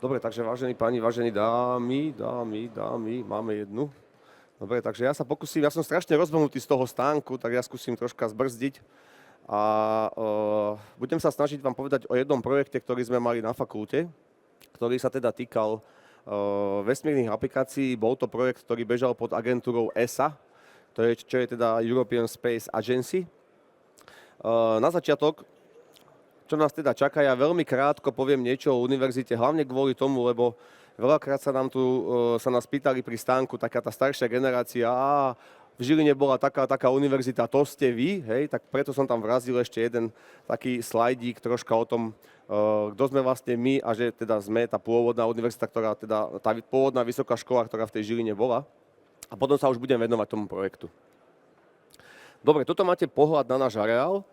Dobre, takže vážení páni, vážení dámy, máme jednu. Dobre, takže ja sa pokúsim, ja som strašne rozbehnutý z toho stánku, tak ja skúsim troška zbrzdiť a budem sa snažiť vám povedať o jednom projekte, ktorý sme mali na fakulte, ktorý sa teda týkal vesmírnych aplikácií. Bol to projekt, ktorý bežal pod agentúrou ESA, čo je teda European Space Agency. Na začiatok, čo nás teda čaká, ja veľmi krátko poviem niečo o univerzite, hlavne kvôli tomu, lebo veľakrát sa nás pýtali pri stánku, taká tá staršia generácia, v Žiline bola taká univerzita, to ste vy, hej, tak preto som tam vrazil ešte jeden taký slajdík troška o tom, kto sme vlastne my a že teda sme tá pôvodná univerzita, tá pôvodná vysoká škola, ktorá v tej Žiline bola. A potom sa už budem venovať tomu projektu. Dobre, toto máte pohľad na náš areál.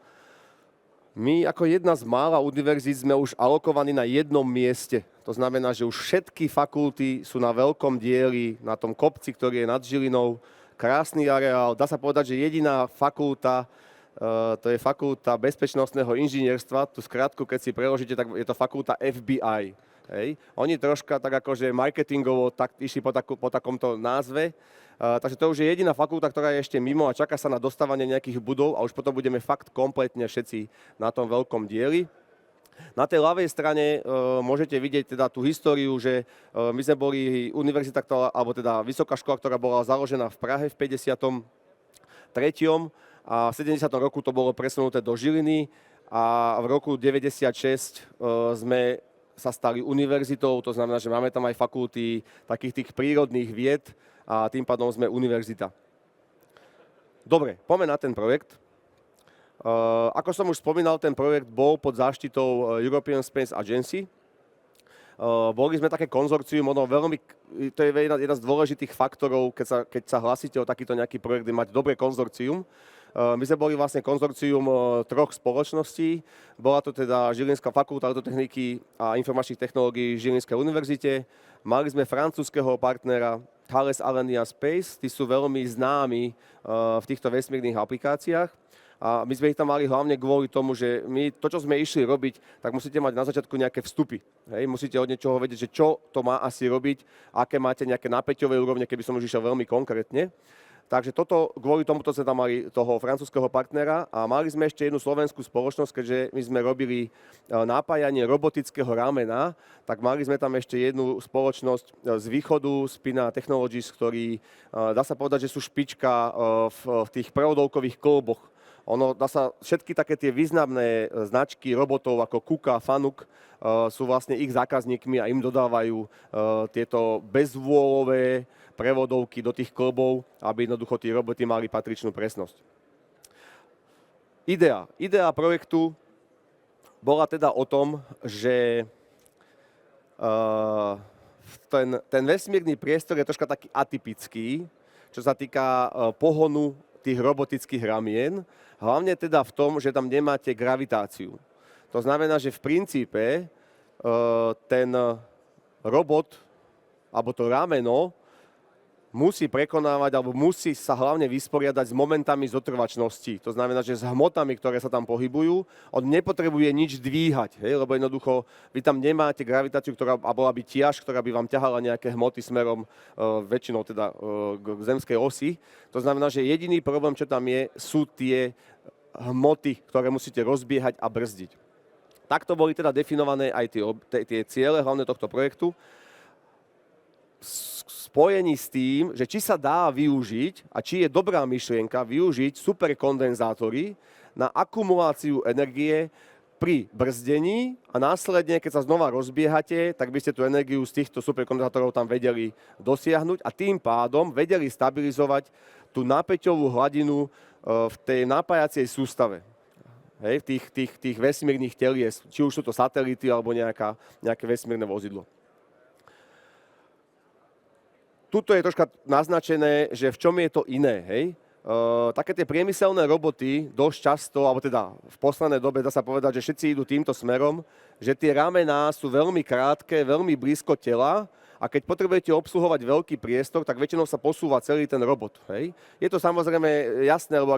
My ako jedna z mála univerzít sme už alokovaní na jednom mieste. To znamená, že už všetky fakulty sú na veľkom dieli, na tom kopci, ktorý je nad Žilinou. Krásny areál. Dá sa povedať, že jediná fakulta, to je fakulta bezpečnostného inžinierstva. Tu skratku, keď si preložíte, tak je to fakulta FBI. Hej. Oni troška tak akože marketingovo išli po takomto názve. Takže to už je jediná fakulta, ktorá je ešte mimo a čaká sa na dostávanie nejakých budov a už potom budeme fakt kompletne všetci na tom veľkom dieli. Na tej ľavej strane môžete vidieť teda tú históriu, že my sme boli univerzita, alebo teda vysoká škola, ktorá bola založená v Prahe v 53. a v 70. roku to bolo presunuté do Žiliny a v roku 96 sme sa stali univerzitou, to znamená, že máme tam aj fakulty takých tých prírodných vied a tým pádom sme univerzita. Dobre, poďme na ten projekt. Ako som už spomínal, ten projekt bol pod záštitou European Space Agency. Boli sme také konzorcium, to je jeden z dôležitých faktorov, keď sa hlasíte o takýto nejaký projekt, mať dobré konzorcium. My sme boli vlastne konzorcium troch spoločností. Bola to teda Žilinská fakulta autotechniky a informačných technológií Žilinskej univerzite. Mali sme francúzskeho partnera Thales Alenia Space, tí sú veľmi známi v týchto vesmírnych aplikáciách. A my sme ich tam mali hlavne kvôli tomu, že my to, čo sme išli robiť, tak musíte mať na začiatku nejaké vstupy. Hej? Musíte od niečoho vedieť, že čo to má asi robiť, aké máte nejaké napäťové úrovne, keby som už išiel veľmi konkrétne. Takže kvôli tomuto sme tam mali toho francúzskeho partnera a mali sme ešte jednu slovenskú spoločnosť, keďže my sme robili napájanie robotického ramena, tak mali sme tam ešte jednu spoločnosť z východu, Spina Technologies, ktorí, dá sa povedať, že sú špička v tých prevodovkových kolboch. Všetky také tie významné značky robotov ako Kuka, Fanuc sú vlastne ich zákazníkmi a im dodávajú tieto bezvôľové prevodovky do tých klbov, aby jednoducho tí roboty mali patričnú presnosť. Idea projektu bola teda o tom, že ten vesmírny priestor je troška taký atypický, čo sa týka pohonu tých robotických ramien, hlavne teda v tom, že tam nemáte gravitáciu. To znamená, že v princípe ten robot alebo to rameno musí prekonávať alebo musí sa hlavne vysporiadať s momentami zotrvačnosti. To znamená, že s hmotami, ktoré sa tam pohybujú, on nepotrebuje nič dvíhať, lebo jednoducho vy tam nemáte gravitáciu, bola by tiaž, ktorá by vám ťahala nejaké hmoty smerom väčšinou teda k zemskej osi. To znamená, že jediný problém, čo tam je, sú tie hmoty, ktoré musíte rozbiehať a brzdiť. Takto boli teda definované aj tie ciele hlavne tohto projektu. Spojení s tým, že či sa dá využiť a či je dobrá myšlienka využiť superkondenzátory na akumuláciu energie pri brzdení a následne, keď sa znova rozbiehate, tak by ste tú energiu z týchto superkondenzátorov tam vedeli dosiahnuť a tým pádom vedeli stabilizovať tú napäťovú hladinu v tej napájacej sústave. Hej, tých vesmírnych telies, či už sú to satelity alebo nejaké vesmírne vozidlo. Tuto je troška naznačené, že v čom je to iné. Hej? Také tie priemyselné roboty dosť často, alebo teda v poslednej dobe dá sa povedať, že všetci idú týmto smerom, že tie ramená sú veľmi krátke, veľmi blízko tela a keď potrebujete obsluhovať veľký priestor, tak väčšinou sa posúva celý ten robot. Hej? Je to samozrejme jasné, lebo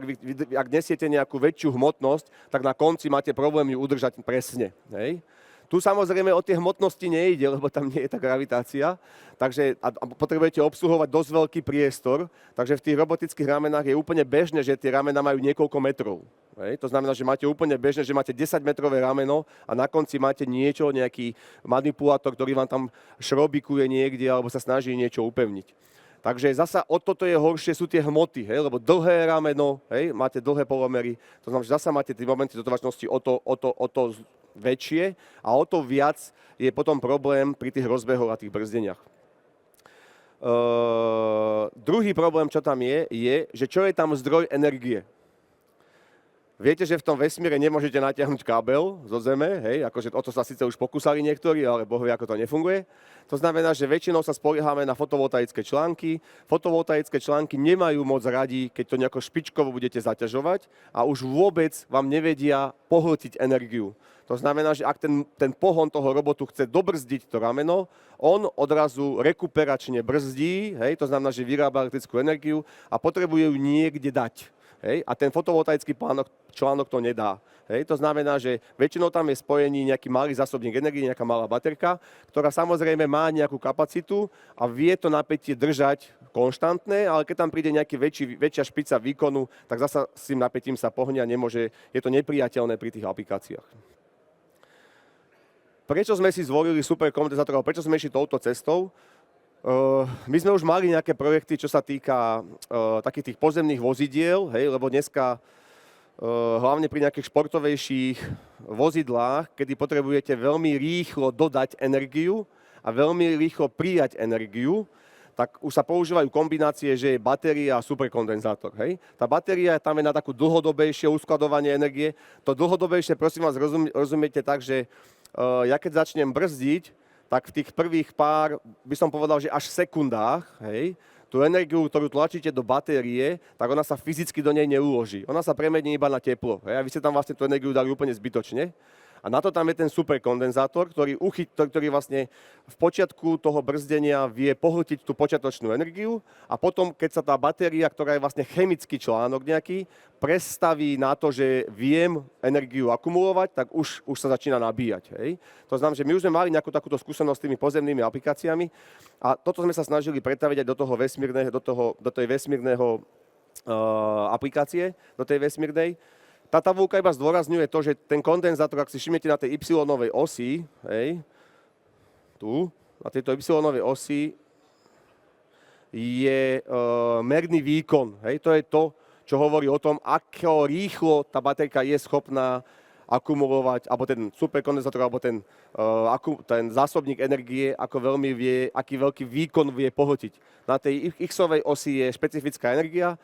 ak nesiete nejakú väčšiu hmotnosť, tak na konci máte problém ju udržať presne. Hej? Tu samozrejme o tie hmotnosti nejde, lebo tam nie je tá gravitácia, takže a potrebujete obsluhovať dosť veľký priestor, takže v tých robotických ramenách je úplne bežné, že tie ramená majú niekoľko metrov. Hej. To znamená, že máte úplne bežné, že máte 10-metrové rameno a na konci máte niečo, nejaký manipulátor, ktorý vám tam šrobikuje niekde alebo sa snaží niečo upevniť. Takže zasa o toto je horšie sú tie hmoty, hej, lebo dlhé rameno, hej, máte dlhé polomery, to znamená, že zasa máte tie momenty dotrvačnosti o to väčšie a o to viac je potom problém pri tých rozbehoch a tých brzdeniach. Druhý problém, čo tam je, že čo je tam zdroj energie. Viete, že v tom vesmíre nemôžete natiahnuť kábel zo Zeme, hej, akože o to sa síce už pokúsali niektorí, ale Boh vie, ako to nefunguje. To znamená, že väčšinou sa spoliehame na fotovoltaické články. Fotovoltaické články nemajú moc radi, keď to nejako špičkovo budete zaťažovať a už vôbec vám nevedia pohltiť energiu. To znamená, že ak ten pohon toho robotu chce dobrzdiť to rameno, on odrazu rekuperačne brzdí, hej, to znamená, že vyrába elektrickú energiu a potrebuje ju niekde dať. Hej, a ten fotovoltaický článok to nedá. Hej, to znamená, že väčšinou tam je spojený nejaký malý zásobník energie, nejaká malá baterka, ktorá samozrejme má nejakú kapacitu a vie to napätie držať konštantné, ale keď tam príde nejaký väčšia špica výkonu, tak zasa s tým napätím sa pohne a nemôže, je to nepriateľné pri tých aplikáciách. Prečo sme si zvolili superkondenzátor, prečo sme išli touto cestou? My sme už mali nejaké projekty, čo sa týka takých tých pozemných vozidiel, hej, lebo dneska hlavne pri nejakých športovejších vozidlách, kedy potrebujete veľmi rýchlo dodať energiu a veľmi rýchlo prijať energiu, tak už sa používajú kombinácie, že je batéria a superkondenzátor. Hej. Tá batéria tam je na takú dlhodobejšie uskladovanie energie. To dlhodobejšie, prosím vás, rozumiete tak, že ja keď začnem brzdiť, tak v tých prvých pár, by som povedal, že až sekundách, hej, tú energiu, ktorú tlačíte do batérie, tak ona sa fyzicky do nej neuloží. Ona sa premení iba na teplo. Hej, a vy ste tam vlastne tú energiu dali úplne zbytočne. A na to tam je ten superkondenzátor, ktorý vlastne v počiatku toho brzdenia vie pohltiť tú počiatočnú energiu a potom, keď sa tá batéria, ktorá je vlastne chemický článok nejaký, prestaví na to, že viem energiu akumulovať, tak už sa začína nabíjať. Hej. To znamená, že my už sme mali nejakú takúto skúsenosť s tými pozemnými aplikáciami a toto sme sa snažili pretaviť aj do toho vesmírneho, do tej vesmírneho aplikácie, do tej vesmírnej. Tá tabuľka iba zdôrazňuje to, že ten kondenzátor, ak si všimnete na tej y-ovej osi, hej, tu, na tejto y-ovej osi je merný výkon. Hej, to je to, čo hovorí o tom, ako rýchlo tá baterka je schopná akumulovať, alebo ten superkondenzátor, alebo ten zásobník energie, ako veľmi vie, aký veľký výkon vie pohltiť. Na tej x-ovej osi je špecifická energia,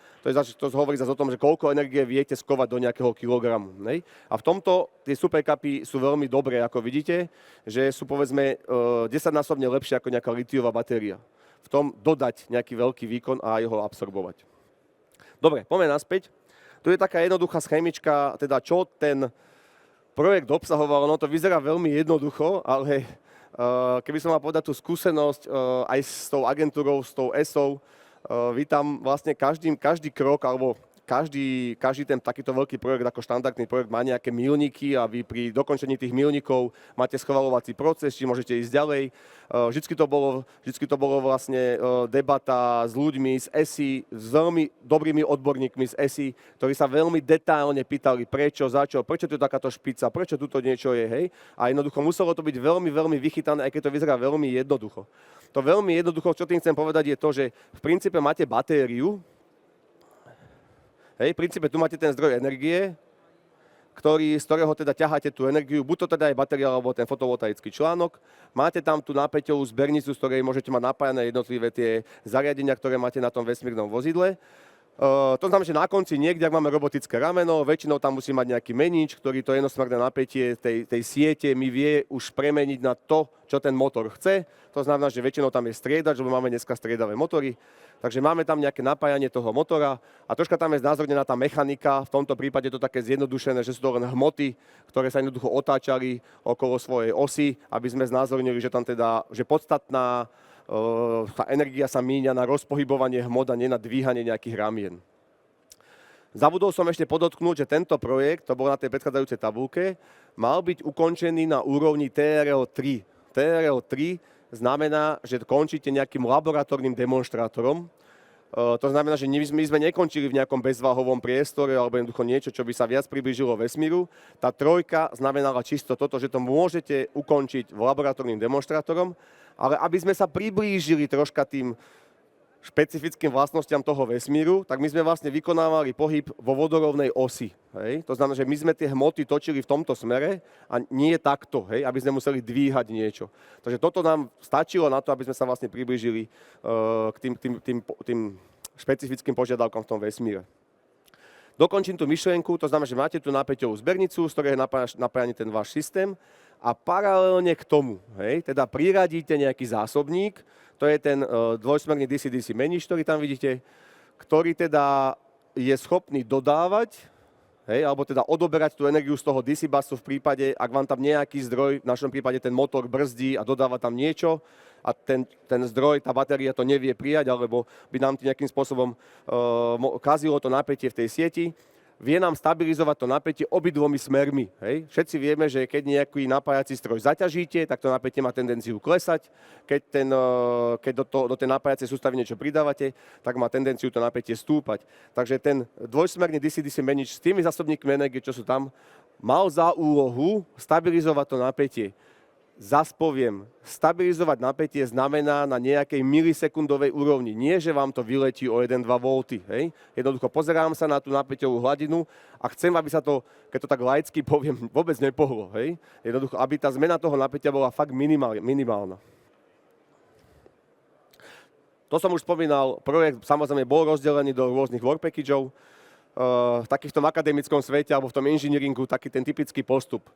to hovorí zase o tom, že koľko energie viete skovať do nejakého kilogramu. Ne? A v tomto tie superkapy sú veľmi dobré, ako vidíte, že sú povedzme 10-násobne lepšie ako nejaká litiová batéria. V tom dodať nejaký veľký výkon a jeho absorbovať. Dobre, poďme naspäť. Tu je taká jednoduchá schémička, teda čo ten projekt obsahoval, no to vyzerá veľmi jednoducho, ale keby som mal povedať tú skúsenosť aj s tou agentúrou, s tou ESO, vy tam vlastne každý krok, alebo každý ten takýto veľký projekt ako štandardný projekt má nejaké míľniky a vy pri dokončení tých míľnikov máte schvaľovací proces, či môžete ísť ďalej. Vždycky to bolo vlastne debata s ľuďmi z ESI, s veľmi dobrými odborníkmi z ESI, ktorí sa veľmi detailne pýtali prečo, za čo, prečo tu je takáto špica, prečo tuto niečo je, hej. A jednoducho muselo to byť veľmi, veľmi vychytané, aj keď to vyzerá veľmi jednoducho. To veľmi jednoducho, čo tým chcem povedať, je to, že v princípe máte batériu. Hej, v princípe tu máte ten zdroj energie, z ktorého teda ťaháte tú energiu, buď to teda je batéria, alebo ten fotovoltaický článok. Máte tam tú napäťovú zbernicu, z ktorej môžete mať napájané jednotlivé tie zariadenia, ktoré máte na tom vesmírnom vozidle. To znamená, že na konci niekde, ak máme robotické rameno, väčšinou tam musí mať nejaký menič, ktorý to jednosmerné napätie tej siete mi vie už premeniť na to, čo ten motor chce. To znamená, že väčšinou tam je striedač, lebo máme dneska striedavé motory. Takže máme tam nejaké napájanie toho motora a troška tam je znázornená tá mechanika. V tomto prípade je to také zjednodušené, že sú to len hmoty, ktoré sa jednoducho otáčali okolo svojej osy, aby sme znázornili, že tam teda, že podstatná tá energia sa míňa na rozpohybovanie hmot a nie na dvíhanie nejakých ramien. Zabudol som ešte podotknúť, že tento projekt, to bol na tej predchádzajúcej tabulke, mal byť ukončený na úrovni TRL3. TRL3 znamená, že končíte nejakým laboratórnym demonštrátorom. To znamená, že my sme nekončili v nejakom bezváhovom priestore alebo jednoducho niečo, čo by sa viac priblížilo vesmíru. Tá trojka znamenala čisto toto, že to môžete ukončiť v laboratórnym demonštrátorom, ale aby sme sa priblížili troška tým špecifickým vlastnostiam toho vesmíru, tak my sme vlastne vykonávali pohyb vo vodorovnej osi. Hej? To znamená, že my sme tie hmoty točili v tomto smere a nie takto, hej? Aby sme museli dvíhať niečo. Takže toto nám stačilo na to, aby sme sa vlastne priblížili k tým špecifickým požiadavkám v tom vesmíre. Dokončím tú myšlienku, to znamená, že máte tú napäťovú zbernicu, z ktorej je napájaný ten váš systém a paralelne k tomu, hej, teda priradíte nejaký zásobník, to je ten dvojsmerný DC-DC menič, ktorý tam vidíte, ktorý teda je schopný dodávať, hej, alebo teda odoberať tú energiu z toho DC busu v prípade, ak vám tam nejaký zdroj, v našom prípade ten motor brzdí a dodáva tam niečo a ten zdroj, tá batéria to nevie prijať, alebo by nám tým nejakým spôsobom kazilo to napätie v tej sieti, vie nám stabilizovať to napätie obidvomi smermi. Hej. Všetci vieme, že keď nejaký napájací stroj zaťažíte, tak to napätie má tendenciu klesať. Keď do tej napájacej sústavy niečo pridávate, tak má tendenciu to napätie stúpať. Takže ten dvojsmerný DC-DC menič s tými zásobníkmi energie, čo sú tam, mal za úlohu stabilizovať to napätie. Zas poviem, stabilizovať napätie znamená na nejakej milisekundovej úrovni. Nie, že vám to vyletí o 1-2 V. Hej? Jednoducho pozerám sa na tú napäťovú hladinu a chcem, aby sa to, keď to tak laicky poviem, vôbec nepohlo. Hej? Jednoducho, aby tá zmena toho napätia bola fakt minimálna. To som už spomínal, projekt samozrejme bol rozdelený do rôznych work packageov. V takýchto akademickom svete alebo v tom inžinieringu taký ten typický postup.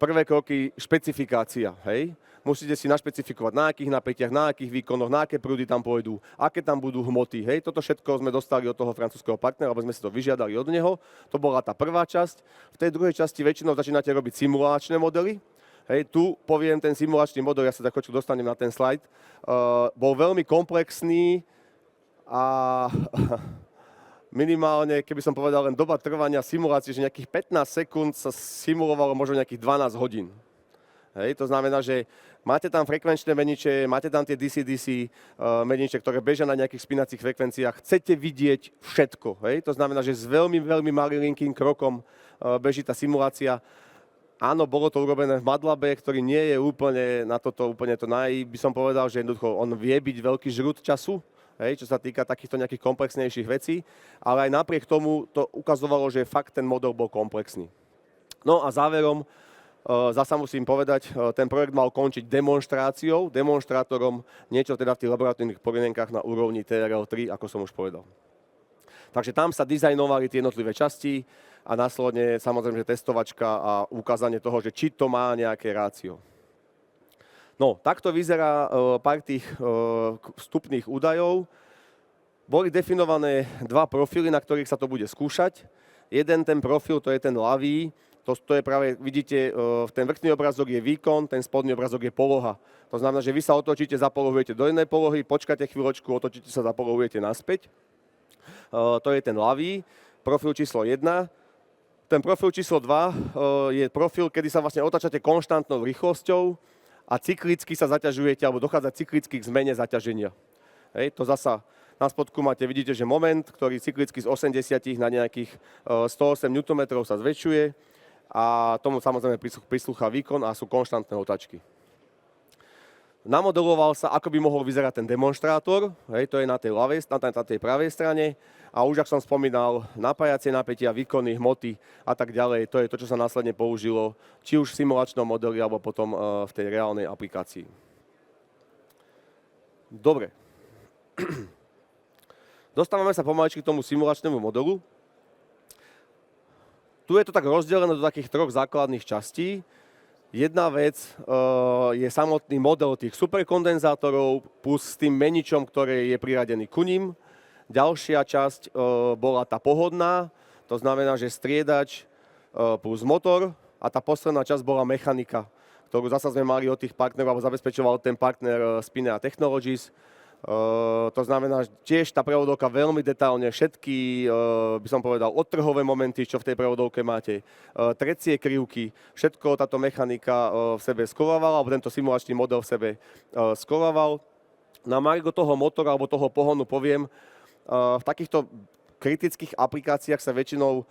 Prvé kroky, špecifikácia, hej. Musíte si našpecifikovať, na akých napätiach, na akých výkonoch, na aké prúdy tam pôjdu, aké tam budú hmoty, hej. Toto všetko sme dostali od toho francúzskeho partnera, alebo sme si to vyžiadali od neho. To bola tá prvá časť. V tej druhej časti väčšinou začínate robiť simulačné modely. Hej, tu poviem ten simulačný model, ja sa tak trošku dostanem na ten slajd. Bol veľmi komplexný a minimálne, keby som povedal, len doba trvania simulácie, že nejakých 15 sekúnd sa simulovalo možno nejakých 12 hodín. Hej, to znamená, že máte tam frekvenčné meniče, máte tam tie DC-DC meniče, ktoré bežia na nejakých spínacích frekvenciách. Chcete vidieť všetko. Hej? To znamená, že s veľmi, veľmi malinkým krokom beží tá simulácia. Áno, bolo to urobené v MATLABe, ktorý nie je úplne na toto úplne to by som povedal, že jednoducho on vie byť veľký žrút času. Hej, čo sa týka takýchto nejakých komplexnejších vecí, ale aj napriek tomu to ukazovalo, že fakt ten model bol komplexný. No a záverom, zasa musím povedať, ten projekt mal končiť demonštrátorom, niečo teda v tých laboratórnych podmienkach na úrovni TRL3, ako som už povedal. Takže tam sa dizajnovali tie jednotlivé časti a následne samozrejme testovačka a ukázanie toho, že či to má nejaké rácio. No, takto vyzerá pár tých vstupných údajov. Boli definované dva profily, na ktorých sa to bude skúšať. Jeden ten profil, to je ten ľavý, to je práve, vidíte, ten vrchný obrazok je výkon, ten spodný obrazok je poloha. To znamená, že vy sa otočíte, zapolohujete do jednej polohy, počkáte chvíľočku, otočíte sa, zapolohujete naspäť. To je ten ľavý, profil číslo 1. Ten profil číslo 2 je profil, kedy sa vlastne otáčate konštantnou rýchlosťou a cyklicky sa zaťažujete, alebo dochádza cyklicky k zmene zaťaženia. Hej, to zasa na spodku máte, vidíte, že moment, ktorý cyklicky z 80 na nejakých 108 Nm sa zväčšuje a tomu samozrejme prislúcha výkon a sú konštantné otáčky. Namodeloval sa, ako by mohol vyzerať ten demonštrátor, hej, to je na tej ľavej, na tej pravej strane a už, ak som spomínal, napájacie napätia, výkony, hmoty a tak ďalej, to je to, čo sa následne použilo, či už v simulačnom modeli, alebo potom v tej reálnej aplikácii. Dobre. Dostávame sa pomaličky k tomu simulačnému modelu. Tu je to tak rozdelené do takých troch základných častí. Jedna vec je samotný model tých superkondenzátorov plus s tým meničom, ktorý je priradený ku ním. Ďalšia časť bola tá pohodná, to znamená, že striedač plus motor a tá posledná časť bola mechanika, ktorú zasa sme mali od tých partnerov, alebo zabezpečoval ten partner Spinea Technologies. To znamená, že tiež tá prevodovka veľmi detailne všetky, by som povedal, odtrhové momenty, čo v tej prevodovke máte, trecie krivky, všetko táto mechanika v sebe skovávala, alebo tento simulačný model v sebe skovával. Na margo toho motora alebo toho pohonu poviem, v takýchto kritických aplikáciách sa väčšinou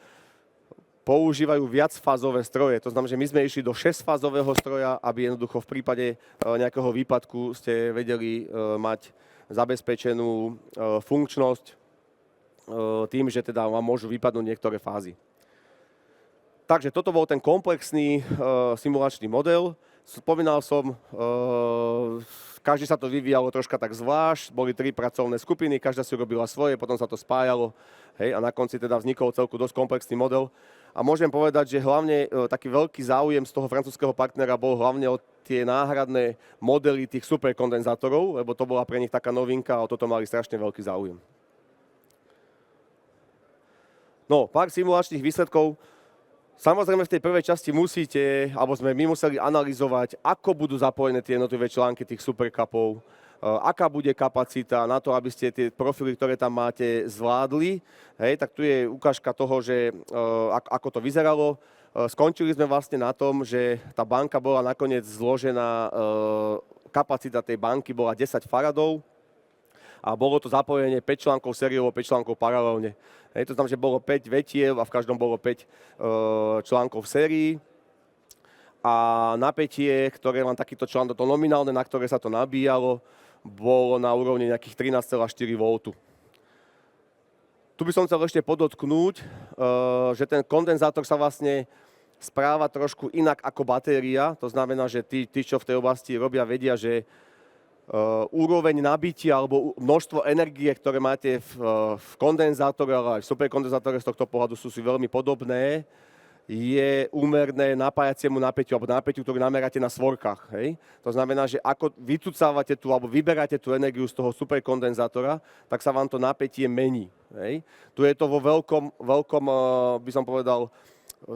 používajú viacfázové stroje. To znamená, že my sme išli do 6-fázového stroja, aby jednoducho v prípade nejakého výpadku ste vedeli mať zabezpečenú funkčnosť tým, že teda vám môžu vypadnúť niektoré fázy. Takže toto bol ten komplexný simulačný model. Spomínal som, každý sa to vyvíjalo troška tak zvlášť, boli 3 pracovné skupiny, každá si robila svoje, potom sa to spájalo, hej, a na konci teda vznikol celku dosť komplexný model. A môžem povedať, že hlavne taký veľký záujem z toho francúzskeho partnera bol hlavne o tie náhradné modely tých superkondenzátorov, lebo to bola pre nich taká novinka a o toto mali strašne veľký záujem. No, pár simulačných výsledkov. Samozrejme v tej prvej časti musíte, alebo sme my museli analyzovať, ako budú zapojené tie jednotlivé články tých superkapov, aká bude kapacita na to, aby ste tie profily, ktoré tam máte, zvládli. Hej, tak tu je ukážka toho, že ako to vyzeralo. Skončili sme vlastne na tom, že tá banka bola nakoniec zložená, kapacita tej banky bola 10 faradov a bolo to zapojenie 5 článkov sériovo, 5 článkov paralelne. Hej, to znamená, že bolo 5 vetiev a v každom bolo 5 článkov v sérii. A napätie, ktoré len takýto článok, to nominálne, na ktoré sa to nabíjalo, bolo na úrovni nejakých 13,4 V. Tu by som chcel ešte podotknúť, že ten kondenzátor sa vlastne správa trošku inak ako batéria. To znamená, že tí, čo v tej oblasti robia, vedia, že úroveň nabitia alebo množstvo energie, ktoré máte v kondenzátore, ale aj v superkondenzátore z tohto pohľadu sú si veľmi podobné, je úmerné napájaciemu napätiu alebo napätiu, ktoré nameráte na svorkách. Hej? To znamená, že ako vytucávate tu alebo vyberáte tú energiu z toho superkondenzátora, tak sa vám to napätie mení. Hej? Tu je to vo veľkom, by som povedal,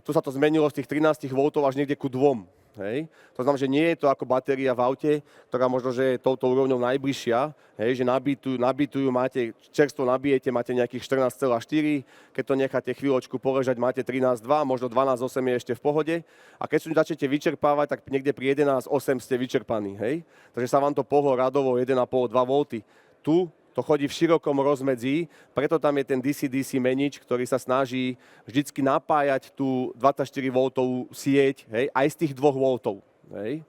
tu sa to zmenilo z tých 13 V až niekde ku 2. Hej. To znamená, že nie je to ako batéria v aute, ktorá možno, že je touto úrovňou najbližšia, hej, že nabitujú, máte, čerstvo nabijete, máte nejakých 14,4, keď to necháte chvíľočku poležať, máte 13,2, možno 12,8 je ešte v pohode a keď sa začnete vyčerpávať, tak niekde pri 11,8 ste vyčerpaní. Hej. Takže sa vám to pohlo radovo 1,5-2 V. Tu to chodí v širokom rozmedzí, preto tam je ten DC-DC menič, ktorý sa snaží vždycky napájať tú 24V sieť, hej, aj z tých 2 V. Hej.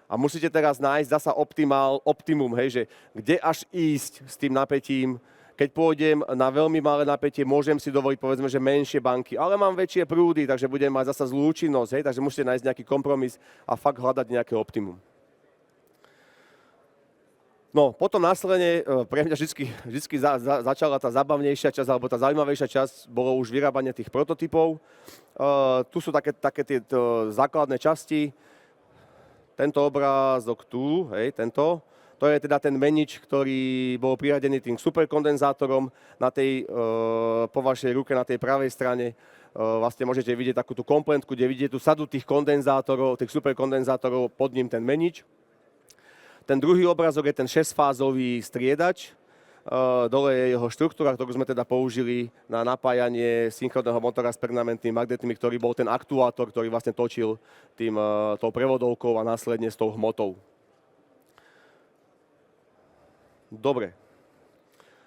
A musíte teraz nájsť zasa optimum, hej, že kde až ísť s tým napätím. Keď pôjdem na veľmi malé napätie, môžem si dovoliť, povedzme, že menšie banky, ale mám väčšie prúdy, takže budem mať zasa zlú účinnosť, hej, takže musíte nájsť nejaký kompromis a fakt hľadať nejaké optimum. No, potom následne pre mňa vždy začala tá zabavnejšia časť, alebo tá zaujímavejšia časť bolo už vyrábanie tých prototypov. Tu sú také tie základné časti. Tento obrázok tu, hej, tento, to je teda ten menič, ktorý bol priradený tým superkondenzátorom na tej, po vašej ruke na tej pravej strane. Vlastne môžete vidieť takú tú komplentku, kde vidíte tú sadu tých kondenzátorov, tých superkondenzátorov, pod ním ten menič. Ten druhý obrázok je ten 6-fázový striedač. Dole je jeho štruktúra, ktorú sme teda použili na napájanie synchronného motora s permanentnými magnetmi, ktorý bol ten aktuátor, ktorý vlastne točil tou prevodovkou a následne s tou hmotou. Dobre.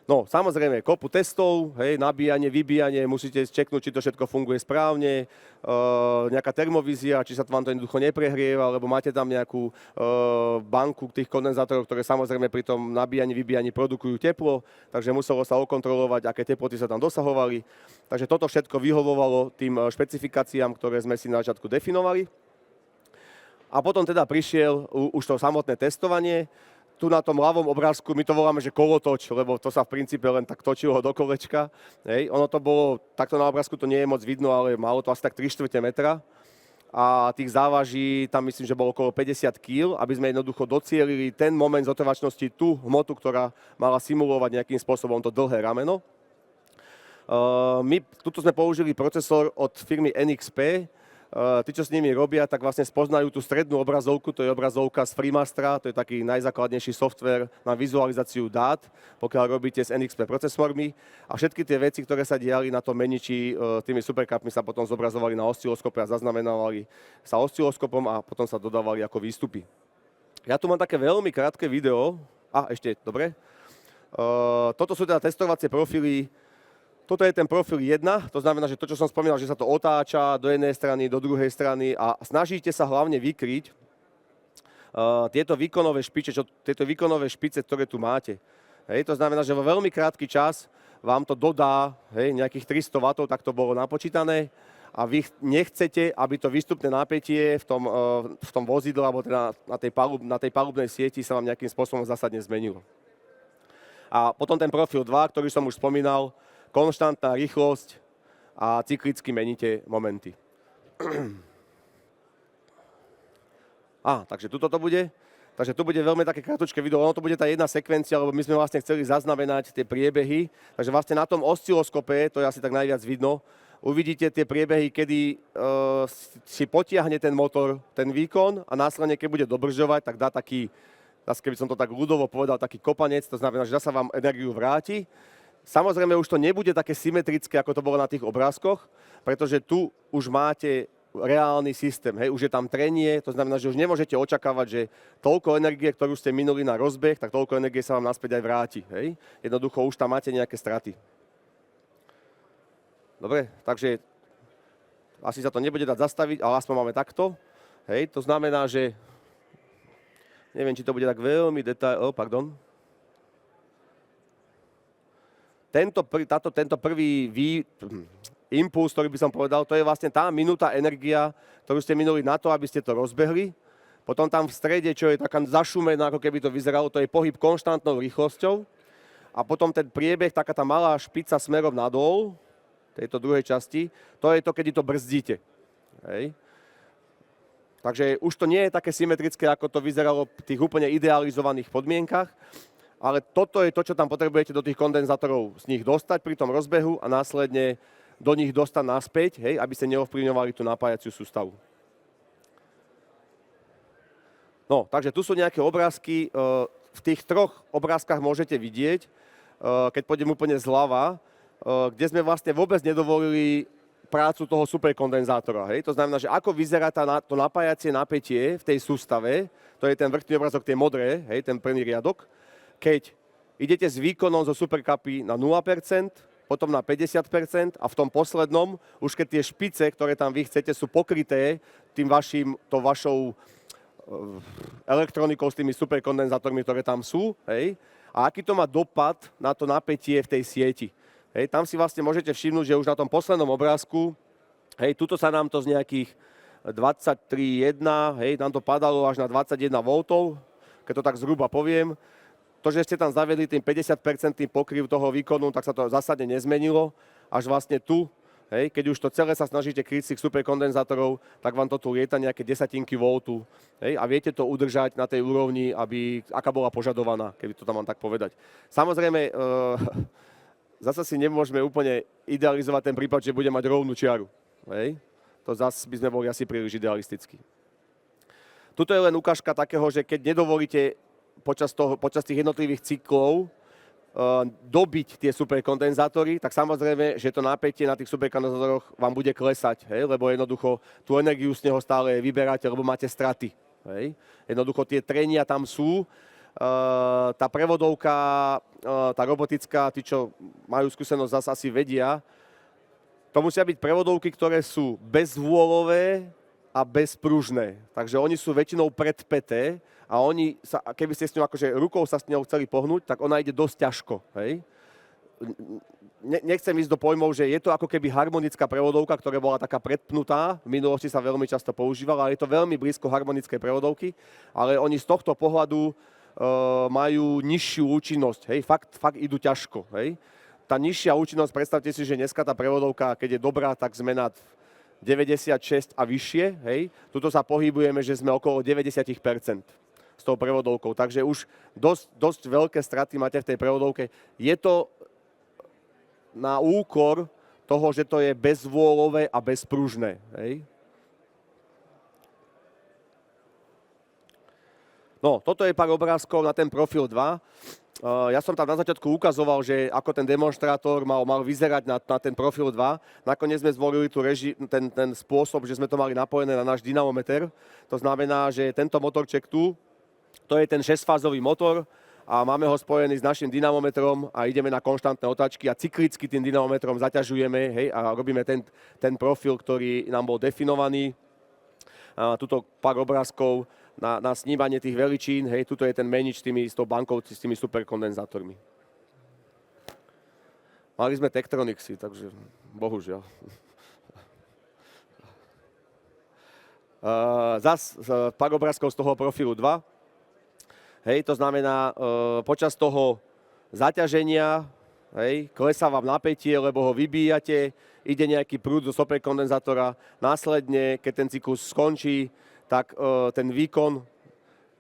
No, samozrejme, kopu testov, hej, nabíjanie, vybíjanie, musíte čeknúť, či to všetko funguje správne, nejaká termovízia, či sa vám to jednoducho neprehrieva, alebo máte tam nejakú banku tých kondenzátorov, ktoré samozrejme pri tom nabíjaní, vybíjaní produkujú teplo, takže muselo sa okontrolovať, aké teploty sa tam dosahovali. Takže toto všetko vyhovovalo tým špecifikáciám, ktoré sme si na začiatku definovali. A potom teda prišiel už to samotné testovanie. Tu na tom ľavom obrázku my to voláme, že kolotoč, lebo to sa v princípe len tak točilo do kolečka. Hej. Ono to bolo, takto na obrázku to nie je moc vidno, ale malo to asi tak 3/4 metra. A tých závaží tam myslím, že bolo okolo 50 kg, aby sme jednoducho docielili ten moment zotrvačnosti, tú hmotu, ktorá mala simulovať nejakým spôsobom to dlhé rameno. Tuto sme použili procesor od firmy NXP, tí, čo s nimi robia, tak vlastne spoznajú tú strednú obrazovku, to je obrazovka z Freemastera, to je taký najzákladnejší software na vizualizáciu dát, pokiaľ robíte s NXP procesormi. A všetky tie veci, ktoré sa diali na tom meniči, tými supercupmi sa potom zobrazovali na osciloskope a zaznamenávali sa osciloskopom a potom sa dodávali ako výstupy. Ja tu mám také veľmi krátke video. Ešte, dobre. Toto sú teda testovacie profily. Toto je ten profil 1, to znamená, že to, čo som spomínal, že sa to otáča do jednej strany, do druhej strany a snažíte sa hlavne vykryť tieto výkonové špice, ktoré tu máte. Hej, to znamená, že vo veľmi krátky čas vám to dodá nejakých 300 W, tak to bolo napočítané. A vy nechcete, aby to výstupné napätie v tom vozidle alebo teda na tej palubnej sieti sa vám nejakým spôsobom zásadne zmenilo. A potom ten profil 2, ktorý som už spomínal, konštantná rýchlosť a cyklicky meníte momenty. Takže tuto to bude. Takže tu bude veľmi také kratučké video. Ono to bude tá jedna sekvencia, lebo my sme vlastne chceli zaznamenať tie priebehy. Takže vlastne na tom osciloskope, to je asi tak najviac vidno, uvidíte tie priebehy, kedy si potiahne ten motor, ten výkon a následne, keď bude dobržovať, tak dá taký, keby som to tak ľudovo povedal, taký kopanec, to znamená, že zasa vám energiu vráti. Samozrejme, už to nebude také symetrické, ako to bolo na tých obrázkoch, pretože tu už máte reálny systém, hej, už je tam trenie, to znamená, že už nemôžete očakávať, že toľko energie, ktorú ste minuli na rozbeh, tak toľko energie sa vám naspäť aj vráti, hej. Jednoducho už tam máte nejaké straty. Dobre, takže asi sa to nebude dať zastaviť, ale aspoň máme takto. Hej, to znamená, že neviem, či to bude tak veľmi Tento prvý impuls, ktorý by som povedal, to je vlastne tá minúta energia, ktorú ste minuli na to, aby ste to rozbehli. Potom tam v strede, čo je taká zašumená, ako keby to vyzeralo, to je pohyb konštantnou rýchlosťou. A potom ten priebeh, taká tá malá špica smerom nadol, tejto druhej časti, to je to, kedy to brzdíte. Hej. Takže už to nie je také symetrické, ako to vyzeralo v tých úplne idealizovaných podmienkach, ale toto je to, čo tam potrebujete do tých kondenzátorov z nich dostať pri tom rozbehu a následne do nich dostať naspäť, hej, aby ste neovplyvňovali tú napájaciu sústavu. No, takže tu sú nejaké obrázky. V tých troch obrázkach môžete vidieť, keď pôjdem úplne zľava, kde sme vlastne vôbec nedovolili prácu toho superkondenzátora. Hej? To znamená, že ako vyzerá to napájacie napätie v tej sústave, to je ten vrchný obrázok, tie modré, hej, ten prvný riadok, keď idete s výkonom zo supercupy na 0%, potom na 50% a v tom poslednom, už keď tie špice, ktoré tam vy chcete, sú pokryté tou vašou elektronikou s tými superkondenzátormi, ktoré tam sú, hej? A aký to má dopad na to napätie v tej sieti. Hej, tam si vlastne môžete všimnúť, že už na tom poslednom obrázku, hej, tuto sa nám to z nejakých 23,1, hej, nám to padalo až na 21 V, keď to tak zhruba poviem. To, že ste tam zaviedli tým 50% pokryv toho výkonu, tak sa to zásadne nezmenilo. Až vlastne tu, hej, keď už to celé sa snažíte kryť z tých superkondenzátorov, tak vám to tu lieta nejaké desatinky voltu. Hej, a viete to udržať na tej úrovni, aká bola požadovaná, keby to tam mám tak povedať. Samozrejme, zase si nemôžeme úplne idealizovať ten prípad, že bude mať rovnú čiaru. Hej? To zase by sme boli asi príliš idealistickí. Tuto je len ukážka takého, že keď nedovolíte počas tých jednotlivých cyklov dobiť tie superkondenzátory, tak samozrejme, že to napätie na tých superkondenzátoroch vám bude klesať, hej? Lebo jednoducho tú energiu z neho stále vyberáte, lebo máte straty. Hej? Jednoducho tie trenia tam sú. Tá prevodovka, tá robotická, tí, čo majú skúsenosť, zase asi vedia, to musia byť prevodovky, ktoré sú bezvôľové a bezpružné. Takže oni sú väčšinou predpäté a keby ste s ňou akože rukou sa s ňou chceli pohnúť, tak ona ide dosť ťažko. Hej? Nechcem ísť do pojmov, že je to ako keby harmonická prevodovka, ktorá bola taká predpnutá, v minulosti sa veľmi často používala, ale je to veľmi blízko harmonickej prevodovky, ale oni z tohto pohľadu majú nižšiu účinnosť, hej, fakt idú ťažko, hej. Tá nižšia účinnosť, predstavte si, že dneska tá prevodovka, keď je dobrá, tak sme na 96 a vyššie, hej. Tuto sa pohybujeme, že sme okolo 90% s tou prevodovkou, takže už dosť veľké straty máte v tej prevodovke. Je to na úkor toho, že to je bezvôľové a bezpružné, hej. No, toto je pár obrázkov na ten profil 2. Ja som tam na začiatku ukazoval, že ako ten demonštrátor mal vyzerať na ten profil 2. Nakoniec sme zvolili ten spôsob, že sme to mali napojené na náš dynamometer. To znamená, že tento motorček tu, to je ten 6-fázový motor a máme ho spojený s našim dynamometrom a ideme na konštantné otáčky a cyklicky tým dynamometrom zaťažujeme, hej, a robíme ten profil, ktorý nám bol definovaný. Tuto pár obrázkov na snímanie tých veličín, hej, tuto je ten menič s tou bankou, s tými superkondenzátormi. Mali sme Tektronixy, takže bohužiaľ. Zas pár obrázkov z toho profilu 2. Hej, to znamená, počas toho zaťaženia, hej, klesá vám napätie, lebo ho vybíjate, ide nejaký prúd do superkondenzátora, následne, keď ten cyklus skončí, tak ten výkon,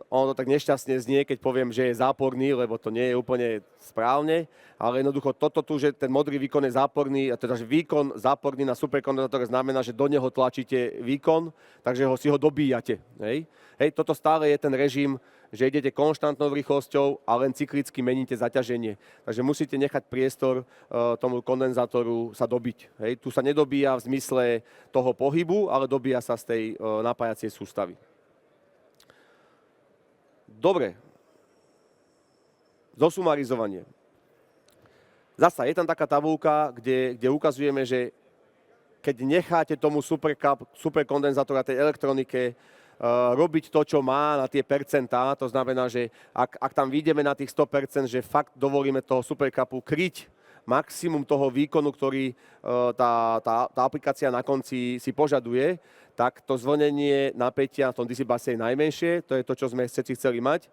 ono to tak nešťastne znie, keď poviem, že je záporný, lebo to nie je úplne správne, ale jednoducho toto tu, že ten modrý výkon je záporný, a teda že výkon záporný na superkondenzátore znamená, že do neho tlačíte výkon, takže si ho dobíjate. Hej, toto stále je ten režim, že idete konštantnou rýchlosťou a len cyklicky meníte zaťaženie. Takže musíte nechať priestor tomu kondenzátoru sa dobiť. Hej. Tu sa nedobíja v zmysle toho pohybu, ale dobíja sa z tej napájacej sústavy. Dobre. Zosumarizovanie. Zasa je tam taká tabuľka, kde ukazujeme, že keď necháte tomu superkondenzátoru a tej elektronike robiť to, čo má na tie percentá, to znamená, že ak tam vyjdeme na tých 100%, že fakt dovolíme toho supercupu kryť maximum toho výkonu, ktorý tá aplikácia na konci si požaduje, tak to zvlnenie napätia v tom DC base je najmenšie, to je to, čo sme všetci chceli mať.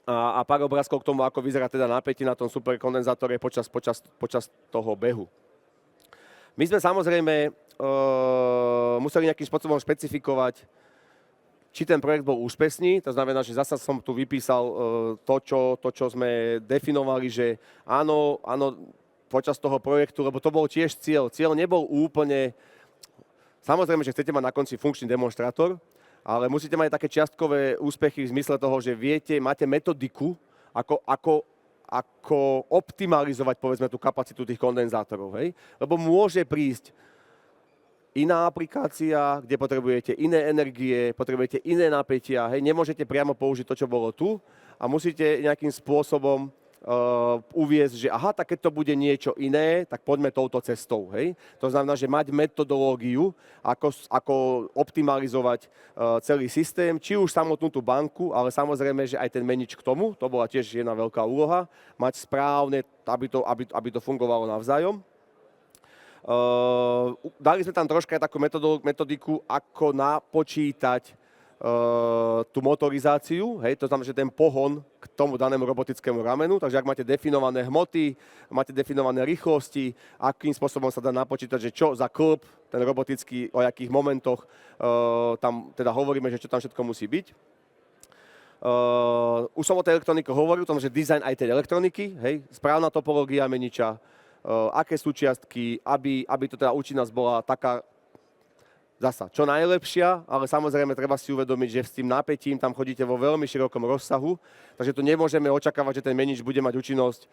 A pár obrázkov k tomu, ako vyzerá teda napätie na tom superkondenzátore počas toho behu. My sme samozrejme museli nejakým spôsobom špecifikovať, či ten projekt bol úspešný, to znamená, že zasa som tu vypísal to, čo sme definovali, že áno, počas toho projektu, lebo to bol tiež cieľ. Cieľ nebol úplne, samozrejme, že chcete mať na konci funkčný demonštrátor, ale musíte mať také čiastkové úspechy v zmysle toho, že máte metodiku, ako optimalizovať, povedzme, tú kapacitu tých kondenzátorov. Hej? Lebo môže prísť iná aplikácia, kde potrebujete iné energie, potrebujete iné napätia, hej, nemôžete priamo použiť to, čo bolo tu a musíte nejakým spôsobom uviesť, že aha, tak keď to bude niečo iné, tak poďme touto cestou, hej. To znamená, že mať metodológiu, ako optimalizovať celý systém, či už samotnú tú banku, ale samozrejme, že aj ten menič k tomu, to bola tiež jedna veľká úloha, mať správne, aby to fungovalo navzájom. Dali sme tam troška takú metodiku, ako napočítať tú motorizáciu, hej, to znamená, že ten pohon k tomu danému robotickému ramenu, takže ak máte definované hmoty, máte definované rýchlosti, akým spôsobom sa dá napočítať, že čo za klb, ten robotický, o jakých momentoch, tam teda hovoríme, že čo tam všetko musí byť. Už som o tej elektronike hovoril, že dizajn aj tej elektroniky, hej, správna topológia meniča, aké súčiastky, aby to teda účinnosť bola taká zasa čo najlepšia, ale samozrejme treba si uvedomiť, že s tým napätím tam chodíte vo veľmi širokom rozsahu, takže tu nemôžeme očakávať, že ten menič bude mať účinnosť,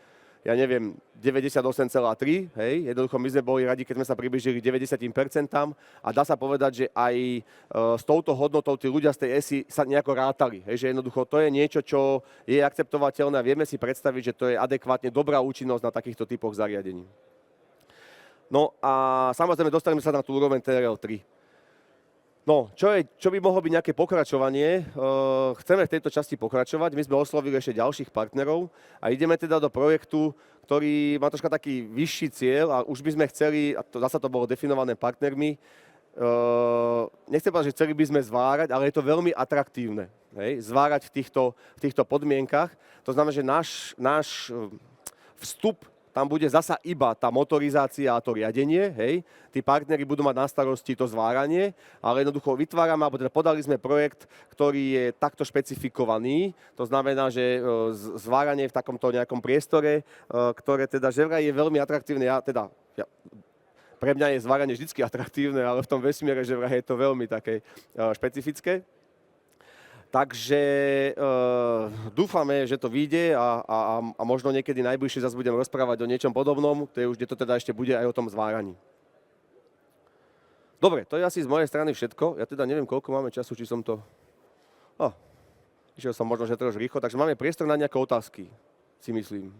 ja neviem, 98,3, hej, jednoducho my sme boli radi, keď sme sa priblížili 90% a dá sa povedať, že aj s touto hodnotou tí ľudia z tej ESI sa nejako rátali, hej, že jednoducho to je niečo, čo je akceptovateľné a vieme si predstaviť, že to je adekvátne dobrá účinnosť na takýchto typoch zariadení. No a samozrejme dostali sa na tú úroveň TRL3. No, čo by mohlo byť nejaké pokračovanie? Chceme v tejto časti pokračovať, my sme oslovili ešte ďalších partnerov a ideme teda do projektu, ktorý má troška taký vyšší cieľ a už by sme chceli, a zasa to bolo definované partnermi, nechcem povedať, že chceli by sme zvárať, ale je to veľmi atraktívne, hej? Zvárať v týchto podmienkach. To znamená, že náš vstup tam bude zasa iba tá motorizácia a to riadenie, hej. Tí partneri budú mať na starosti to zváranie, ale jednoducho vytvárame, alebo teda podali sme projekt, ktorý je takto špecifikovaný. To znamená, že zváranie v takomto nejakom priestore, ktoré teda že vraj je veľmi atraktívne, pre mňa je zváranie vždycky atraktívne, ale v tom vesmíre že vraj je to veľmi také špecifické. Takže dúfame, že to vyjde a možno niekedy najbližšie zase budem rozprávať o niečom podobnom, kde to teda ešte bude aj o tom zváraní. Dobre, to je asi z mojej strany všetko. Ja teda neviem, koľko máme času, či som to... Išiel som možno, že trošku rýchlo, takže máme priestor na nejaké otázky, si myslím.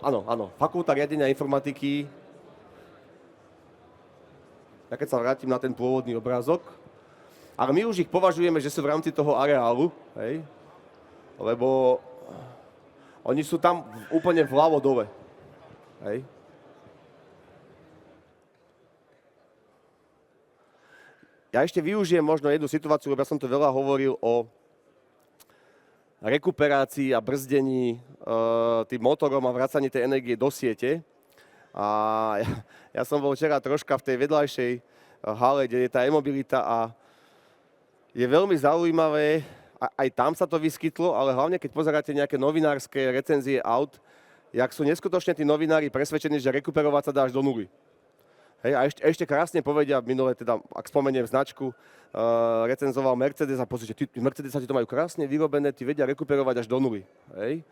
Áno. Fakulta riadenia informatiky. Ja keď sa vrátim na ten pôvodný obrázok. Ale my už ich považujeme, že sú v rámci toho areálu, hej? Lebo oni sú tam úplne vľavo dole. Hej? Ja ešte využijem možno jednu situáciu, lebo ja som tu veľa hovoril o rekuperácii a brzdení tým motorom a vracaní tej energie do siete. A ja som bol včera troška v tej vedľajšej hale, kde je tá e-mobilita a je veľmi zaujímavé, aj tam sa to vyskytlo, ale hlavne keď pozeráte nejaké novinárske recenzie aut, jak sú neskutočne tí novinári presvedčení, že rekuperovať sa dá až do nuly. Hej, a ešte krásne povedia, minule teda, ak spomeniem značku, recenzoval Mercedes a pozrite, Mercedes ti to majú krásne vyrobené, ti vedia rekuperovať až do nuly. Hej.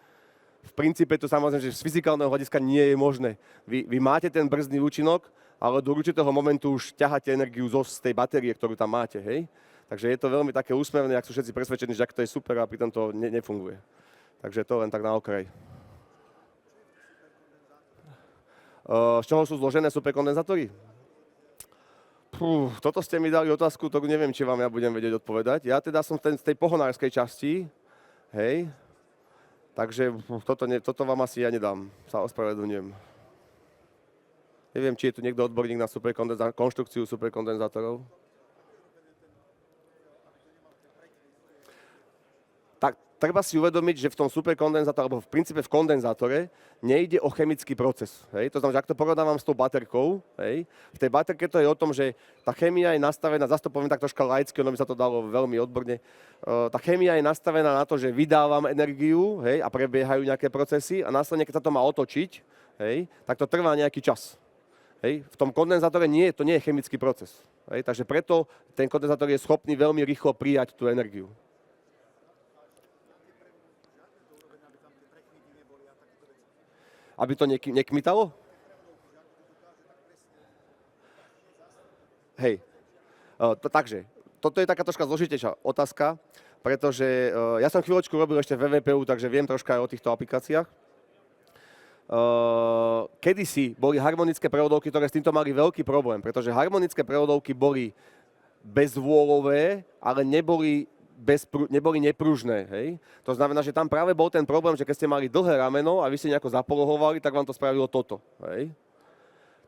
V princípe to samozrejme, že z fyzikálneho hľadiska nie je možné. Vy máte ten brzdný účinok, ale do určitého momentu už ťaháte energiu z tej batérie, ktorú tam máte. Hej. Takže je to veľmi také úsmevné, ak sú všetci presvedčení, že ak to je super a pritom to nefunguje. Takže to len tak na okraj. Z čoho sú zložené superkondenzátory? Toto ste mi dali otázku, ktorú neviem, či vám ja budem vedieť odpovedať. Ja teda som z tej pohonárskej časti, hej, takže toto vám asi ja nedám, sa ospravedlňujem. Neviem, či je tu niekto odborník na konštrukciu superkondenzátorov. Treba si uvedomiť, že v tom superkondenzátore, alebo v princípe v kondenzátore, nejde o chemický proces. Hej? To znamená, že ak to porovnávam s tou baterkou, hej? V tej baterke to je o tom, že tá chémia je nastavená, zase to poviem tak troška laicky, ono by sa to dalo veľmi odborne, tá chémia je nastavená na to, že vydávam energiu, hej? A prebiehajú nejaké procesy a následne, keď sa to má otočiť, hej? Tak to trvá nejaký čas. Hej? V tom kondenzátore to nie je chemický proces. Hej? Takže preto ten kondenzátor je schopný veľmi rýchlo prijať tú energiu. Aby to nekmitalo? Hej. Takže, toto je taká troška zložitejšia otázka, pretože ja som chvíľočku robil ešte v VVPU, takže viem troška aj o týchto aplikáciách. Kedysi boli harmonické prevodovky, ktoré s týmto mali veľký problém, pretože harmonické prevodovky boli bezvôľové, ale neboli nepružné. Hej? To znamená, že tam práve bol ten problém, že keď ste mali dlhé rameno a vy ste nejako zapolohovali, tak vám to spravilo toto. Hej?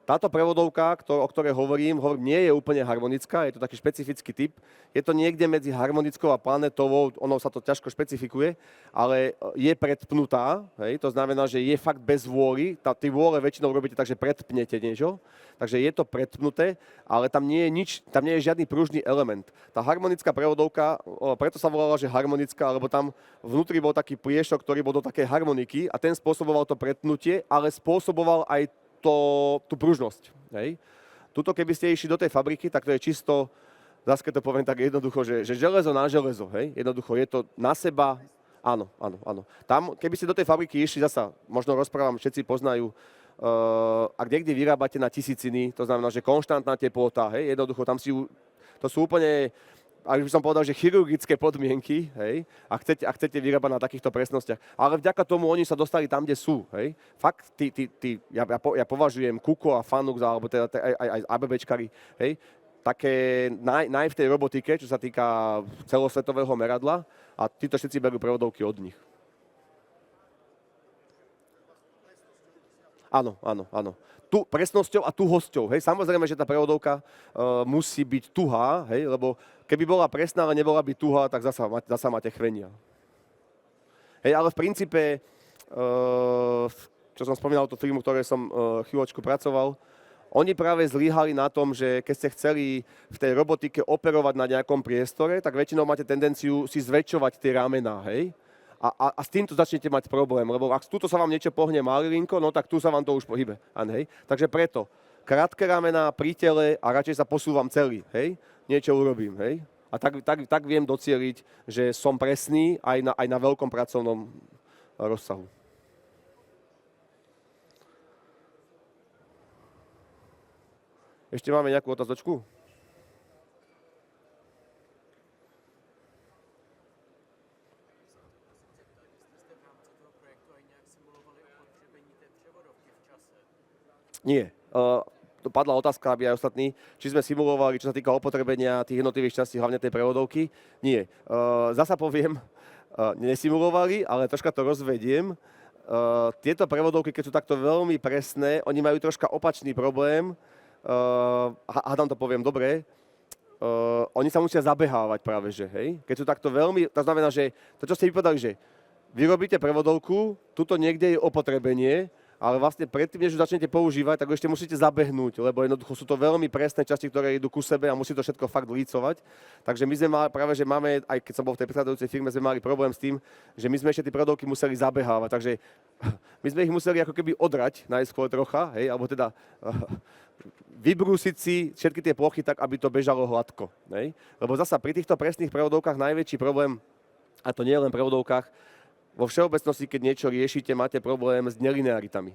Táto prevodovka, o ktorej hovorím, nie je úplne harmonická, je to taký špecifický typ. Je to niekde medzi harmonickou a planetovou, ono sa to ťažko špecifikuje, ale je predpnutá, hej? To znamená, že je fakt bez vôly. Tí vôle väčšinou robíte tak, že predpnete niečo, takže je to predpnuté, ale tam nie je žiadny pružný element. Tá harmonická prevodovka, preto sa volala, že harmonická, lebo tam vnútri bol taký pliešok, ktorý bol do takej harmoniky a ten spôsoboval to pretnutie, ale spôsoboval aj tú pružnosť. Hej. Tuto, keby ste išli do tej fabriky, tak to je čisto, zase keď to poviem tak jednoducho, že železo na železo. Hej. Jednoducho je to na seba, áno. Tam, keby ste do tej fabriky išli, zasa, možno rozprávam, všetci poznajú, ak niekde vyrábate na tisíciny, to znamená, že konštantná teplota, hej, jednoducho tam to sú úplne, ak by som povedal, že chirurgické podmienky, hej, a chcete vyrábať na takýchto presnostiach. Ale vďaka tomu oni sa dostali tam, kde sú. Hej. Fakt, ja považujem Kuko a Fanux, alebo teda aj ABBčkari, hej, také naj v tej robotike, čo sa týka celosvetového meradla, a títo všetci berú prevodovky od nich. Áno. Tu presnosťou a tuhosťou. Hej. Samozrejme, že tá prevodovka musí byť tuhá, hej, lebo keby bola presná, ale nebola by tuhá, tak zasa máte chvenia. Hej, ale v princípe, čo som spomínal, tú firmu, ktorej som chvíľočku pracoval, oni práve zlyhali na tom, že keď ste chceli v tej robotike operovať na nejakom priestore, tak väčšinou máte tendenciu si zväčšovať tie ramená, hej. A s týmto začnete mať problém, lebo ak tuto sa vám niečo pohne malilinko, no tak tu sa vám to už pohybe. Hej? Takže preto krátke ramená pri tele a radšej sa posúvam celý. Hej? Niečo urobím. Hej? A tak viem docieliť, že som presný aj na veľkom pracovnom rozsahu. Ešte máme nejakú otázočku? Nie. Padla otázka, aby aj ostatní, či sme simulovali, čo sa týka opotrebenia tých jednotlivých častí, hlavne tej prevodovky. Nie. Zasa poviem, nesimulovali, ale troška to rozvediem. Tieto prevodovky, keď sú takto veľmi presné, oni majú troška opačný problém. Hádam to poviem dobre. Oni sa musia zabehávať práve, že hej. Keď sú takto veľmi, to znamená, že to, čo ste vypovedali, že vyrobíte prevodovku, tuto niekde je opotrebenie, ale vlastne predtým, než ju začnete používať, tak ešte musíte zabehnúť, lebo jednoducho sú to veľmi presné časti, ktoré idú ku sebe a musí to všetko fakt lícovať. Takže my sme mali, práve že máme, aj keď som bol v tej predchádzajúcej firme, sme mali problém s tým, že my sme ešte tie prevodovky museli zabehávať. Takže my sme ich museli ako keby odrať najskôr trocha, hej, alebo teda vybrúsiť si všetky tie plochy tak, aby to bežalo hladko. Hej. Lebo zasa pri týchto presných prevodovkách najväčší problém, a to nie len v prevodovkách, vo všeobecnosti, keď niečo riešite, máte problém s nelinearitami.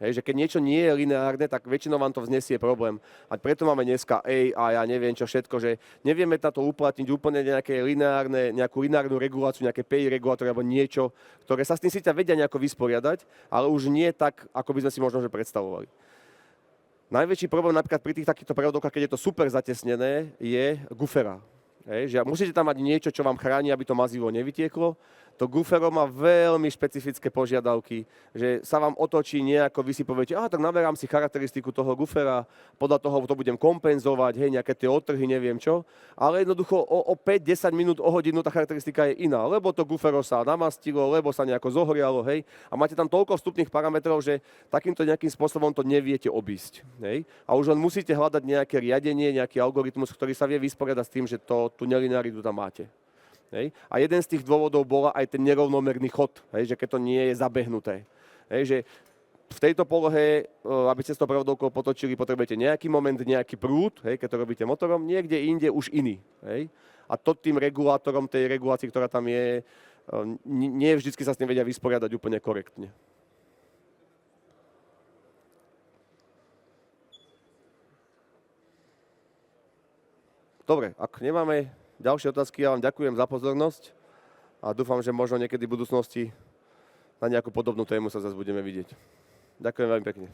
Hej, že keď niečo nie je lineárne, tak väčšinou vám to vznesie problém. A preto máme dneska AI a ja neviem čo všetko, že nevieme na to uplatniť úplne nejakú lineárnu reguláciu, nejaké PI regulátory alebo niečo, ktoré sa s tým síce vedia nejako vysporiadať, ale už nie tak, ako by sme si možno že predstavovali. Najväčší problém napríklad pri tých takýchto prevodovkách, keď je to super zatesnené, je gufera. Hej, že musíte tam mať niečo, čo vám chráni, aby to mazivo nevytieklo. To gufero má veľmi špecifické požiadavky, že sa vám otočí nejako, vy si poviete, tak naberám si charakteristiku toho gufera, podľa toho to budem kompenzovať, hej, nejaké tie odtrhy, neviem čo. Ale jednoducho o 5-10 minút, o hodinu tá charakteristika je iná, lebo to gufero sa namastilo, lebo sa nejako zohrialo, hej. A máte tam toľko vstupných parametrov, že takýmto nejakým spôsobom to neviete obísť. Hej. A už len musíte hľadať nejaké riadenie, nejaký algoritmus, ktorý sa vie vysporiadať s tým, že tú nelinearitu tam máte. Hej. A jeden z tých dôvodov bola aj ten nerovnomerný chod, hej, že keď to nie je zabehnuté. Hej, že v tejto polohe, aby ste s tou prevodovkou potočili, potrebujete nejaký moment, nejaký prúd, hej, keď to robíte motorom, niekde inde už iný. Hej. A to tým regulátorom tej regulácii, ktorá tam je, nie vždy sa s tým vedia vysporiadať úplne korektne. Dobre, ak nemáme ďalšie otázky, ja vám ďakujem za pozornosť a dúfam, že možno niekedy v budúcnosti na nejakú podobnú tému sa zase budeme vidieť. Ďakujem veľmi pekne.